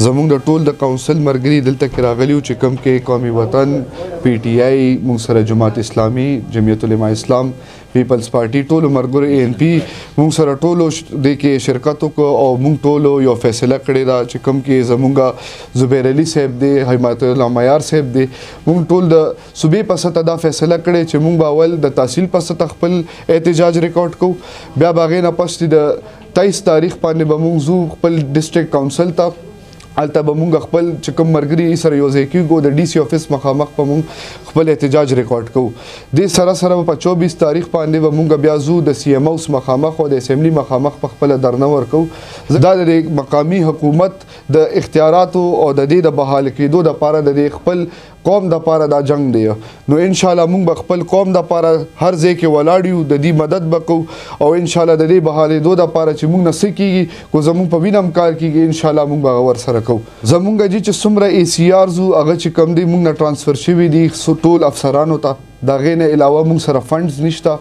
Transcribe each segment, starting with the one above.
زمونږ د ټول د کونسل مرګري دلته کې راغلیو چې کوم کې قومي وطن پی ټی آی مونږ سره جماعت اسلامي جمعیت علماء اسلام پیپلز پارټي ټولو مرګرو اے ان پی مونږ سره ټولو د کې شرکت وکړو او مونږ ټولو یو فیصله کړې ده چې کوم کې زمونږ زبیر علي صاحب دی حمایت الله معیار صاحب دی مونږ ټول د صوبې په سطح دا فیصله کړې چې مونږ به اول د تحصیل په سطح خپل احتجاج ریکارډ کوو بیا به هغې نه پس د 23 تاریخ باندې به مونږ ځو خپل ډسټرکټ کونسل ته هلته به مونږ خپل چې کوم مرګري سره یو ځای کېږو د ډي سي افس مخامخ به مونږ خپل احتجاج ریکارډ کوو دې سره سره به په 24 تاریخ باندې به مونږ بیا ځو د سی ایم اوس مخامخ او د اسمبلي مخامخ په خپله درنه ورکوو دا د مقامي حکومت د اختیاراتو او د دې د بحال کېدو دپاره د دې خپل قوم د پاره دا جنگ دی نو ان شاء الله مونږ خپل قوم د پاره هر ځای کې ولاړ یو د دې مدد وکړو او ان شاء الله د دې بحالېدو د پاره چې مونږ نه څه کېږي کو زمونږ په وینم کار کېږي ان شاء الله مونږ به ورسره کوو زمونږ چې څومره اے سی آرز هغه چې کم دی مونږ نه ټرانسفر شوي دي ټول افسرانو ته د هغې نه علاوه مونږ سره فنډز نشته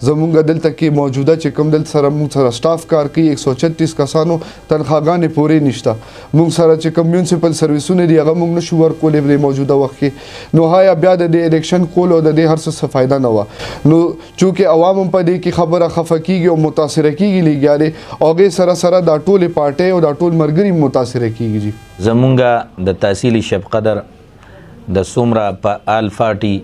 زمونږ دلته کې موجوده چې کوم دلته سره مونږ سره سټاف کار کوي 136 کسانو تنخواګانې پورې نشته مونږ سره چې کوم میونسپل سرویسونه دي هغه مونږ نشو ورکولی په موجوده وخت کې نو هایا بیا د دې الیکشن کولو د دې هر څه فایده نه وه نو چونکې عوام هم په دې کې خبره خفه کېږي او متاثره کېږي لګیالې او هغې سره سره دا ټولې پارټۍ او دا ټول ملګري متاثره کېږي زمونږ د تحصیلي شب قدر د څومره په آل پارټي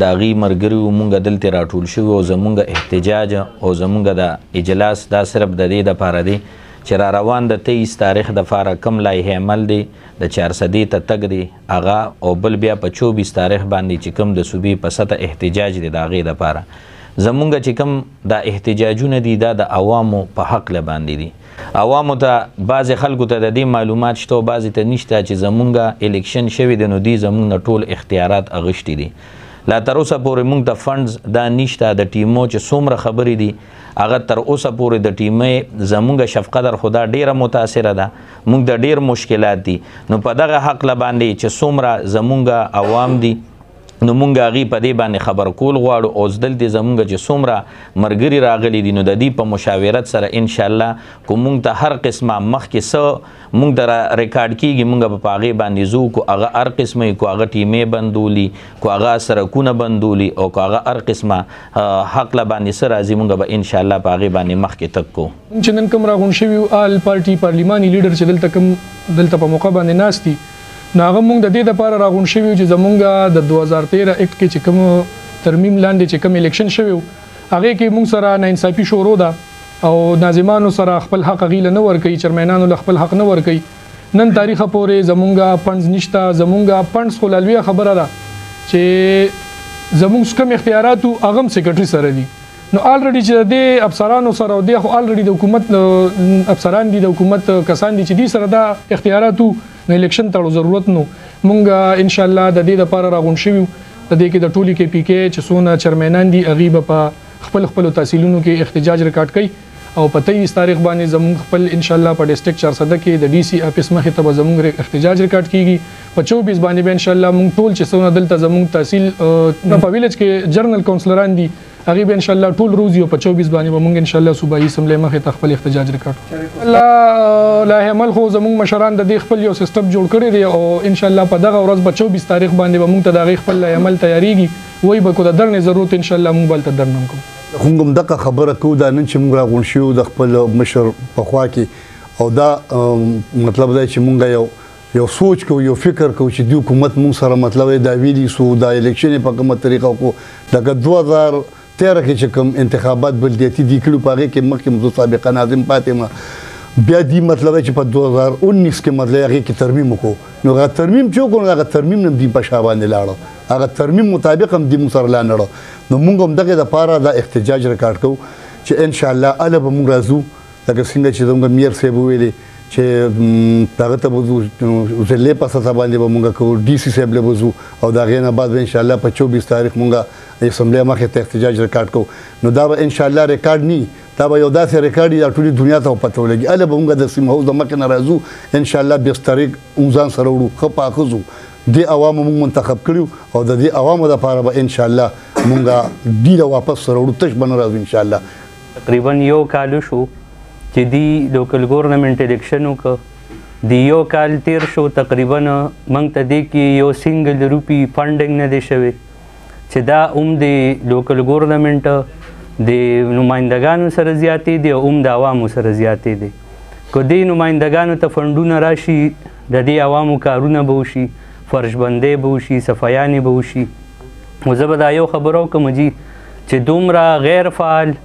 د هغې ملګري مونږ دلته راټول شوي او زمونږ احتجاج او زمونږ د اجلاس دا صرف د دې دپاره دی چې را روان د 23 تاریخ دپاره کوم لایحې عمل دی د 400 ته تګ دی هغه او بل بیا په 24 تاریخ باندې چې کوم د صوبې په سطح احتجاج دی د هغې دپاره زمونږ چې کوم دا احتجاجونه دي دا د عوامو په حق له باندې دي عوامو ته بعضې خلکو ته د دې معلومات شته او بعضې ته نشته چې زمونږ الیکشن شوي دی نو دوی زمونږ نه ټول اختیارات اغوښتي دي لا تر اوسه پورې موږ د فنډز دا نشته د ټیمو چې څومره خبرې دي هغه تر اوسه پورې د ټیمې زمونږ شف قدر خو دا ډیره متاثره ده موږ د ډیر مشکلات دي نو په دغه حق له باندې چې څومره زمونږ عوام دي نو مونږ هغې په دې باندې خبر کول غواړو او دلته زمونږ چې څومره ملګري راغلي دي نو د دې په مشاورت سره انشاءالله کو مونږ ته هر قسمه مخکې څه مونږ ته ریکارډ کېږي مونږ به په هغې باندې ځو کو هغه هر قسمه کو هغه ټیمې بندولي کو هغه سرکونه بندولي او کو هغه هر قسمه حق له باندې څه راځي مونږ به انشاءالله په هغې باندې مخکې تګ کوو چې نن کوم راغونډ شوي آل پارټي پارلیماني لیډر چې دلته په موقع باندې ناست دي نو هغه مونږ د دې دپاره راغونډ شوي چې زمونږ د 2013 اکټ کې چې کوم ترمیم لاندې چې کوم الیکشن شوی هغې کې مونږ سره ناانصافي شروع ده او ناظمانو سره خپل حق هغې له نه ورکوي چرمینانو له خپل حق نه ورکوي نن تاریخه پورې زمونږ فنډز نشته زمونږ فنډز خو لا لویه خبره ده چې زمونږ کوم اختیارات هغه هم سیکرټري سره دي نو الریډي چې د افسرانو سره او د خو الریډي د حکومت افسران دي د حکومت کسان دي چې دي سره دا اختیاراتو نو الیکشن ته ضرورت نو مونږ ان شاء الله د دې لپاره راغونډ شوي د دې کې د ټولي کې پی کې چې څونه چرمینان دي هغې به په خپل تحصیلونو کې احتجاج ریکارډ کوي او په 23 تاریخ باندې زمونږ خپل ان شاء الله په ډسټرکټ 400 کې د ډي سي افس مخې ته به زمونږ احتجاج ریکارډ کیږي په 24 باندې به ان شاء الله مونږ ټول چې څونه دلته زمونږ تحصیل په ویلج کې جرنل کونسلران دي هغې به ان شاء الله ټول روزي او په 24 باندې به مونږ ان شاء الله صوبایي اسمبلی مخې ته خپل احتجاج ریکارډ الله لایحه عمل خو زمونږ مشران د دې خپل یو سیسټم جوړ کړی دی او ان شاء الله په دغه ورځ په 24 تاریخ باندې به مونږ ته د هغې خپل لایحه عمل تیاریږي وایي به کو د درنې ضرورت ان شاء الله مونږ به هلته درنه کوو خو هم دغه خبره کوو دا نن چې موږ راغونډ شوو د خپل مشر په خوا کې او دا مطلب دی چې موږ یو سوچ کوو یو فکر کوو چې د حکومت موږ سره مطلب دا ویلي سو دا الیکشن په کومه طریقه وکړو لکه 2013 کې چې کوم انتخابات بلدیاتي دي کړو په هغې کې مخکې مو سابقه ناظم پاتې ما بیا دی مطلب چې په 2019 کې مطلب هغې کې ترمیم وکړو نو هغه ترمیم چې وکړو نو هغه ترمیم نه دی په شا باندې لاړه هغه ترمیم مطابق هم دی موږ سره لا نړه نو موږ هم دغې دپاره دا احتجاج ریکارډ کوو چې انشاءالله هله به موږ راځو لکه څنګه چې زموږ میر صاحب وویلې چې هغه ته به ځو ضلعې په سطح باندې به موږ کوو ډي سي صاحب له به ځو او د هغې نه بعد به انشاءالله په 24 تاریخ موږ اسمبلی مخې ته احتجاج ریکارډ کوو نو دا به انشاءالله ریکارډ نه دا به یو داسې ریکارډ دا ټولې دنیا ته پته ولګي هله به موږ د سیم هاوس د مخې نه راځو انشاءالله بسترې ځان سره وړو ښه پاخه ځو دې عوامو موږ منتخب کړي او د دې عوامو دپاره به انشاءالله موږ ډیره واپس سره وړو تش به نه راځو انشاءالله تقریبا یو کال شو چې دی لوکل ګورنمنټ الیکشن وکړه د یو کال تیر شو تقریبا موږ ته دې کې یو سنګل روپی فنډینګ نه دی شوی چې دا د لوکل ګورنمنټ د نمایندګانو سره زیاتې دي او د عوامو سره زیاتې دي. که دې نمایندګانو ته فنډونه راشي د دې عوامو کارونه به وشي، فرشبندۍ به وشي، صفایانې به وشي. خو زه به دا یو خبره وکړم جي چې دومره غیر فعال،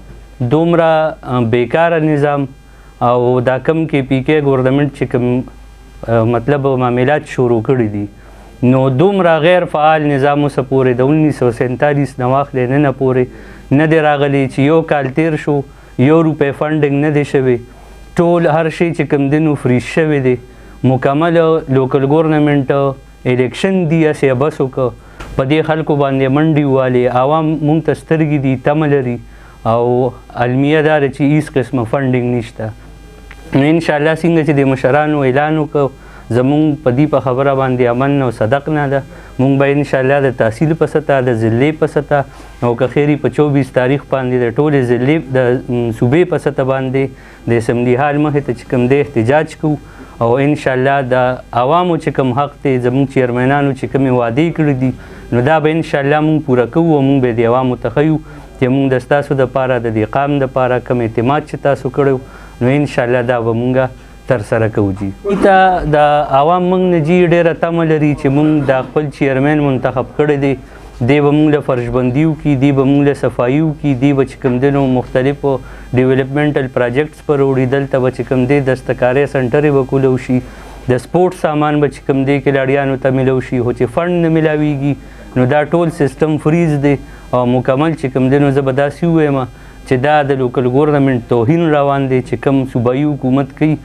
دومره بیکاره نظام او دا کم کې پی کې ګورنمنټ چې کوم مطلب معاملات شروع کړي دي نو دومره غیر فعال نظام اوسه پورې د 1947 نه واخلې نن پورې نه دی راغلی چې یو کال تیر شو یو روپۍ فنډینګ نه دی شوی. ټول هر شی چې کوم دی نو فریز شوی دی. مکمل لوکل ګورنمنټ الیکشن دی هسې بس وکړه په دې خلکو باندې منډې والې. عوام مونږ ته سترګې دي، تمه لري او المیه دا ده چې هېڅ قسمه فنډینګ نشته. نو انشاءالله څنګه چې د مشرانو اعلان وکړو زمونږ په دې په خبره باندې امن او صدق نه ده. مونږ به انشاءالله د تحصیل په سطح، د ضلعې په سطح او که خیري په 24 تاریخ باندې د ټولې ضلعې د صوبې په سطح باندې د اسمبلي حال مخې ته چې کوم دی احتجاج کوو او انشاءالله د عوامو چې کوم حق دی زمونږ چیرمنانو چې کومې وعدې کړي دي نو دا به انشاءالله مونږ پوره کوو او مونږ به د عوامو ته ښیو چې مونږ د ستاسو دپاره د دې قام دپاره کوم اعتماد چې تاسو کړی نو انشاءالله دا به مونږ ترسره کوو. جي ته د عوام مونږ نه جي ډېره تمه لري چې مونږ د خپل چیرمین منتخب کړی دی، دی به مونږ له فرشبندي وکړي، دی به مونږ له صفایي وکړي، دی به چې کوم دی نو مختلفو ډیولپمنټل پراجیکټس پر وړي. دلته به چې کوم دی دستکارۍ سنټرې به کولو شي، د سپورټ سامان به چې کوم دی کلاړیانو ته میلو شي. خو چې فنډ نه میلاویږي نو دا ټول سیستم فریز دی او مکمل چې کوم دی نو زه به داسې ووایم چې دا د لوکل ګورنمنټ توهین روان دی چې کوم صوبایي حکومت کوي.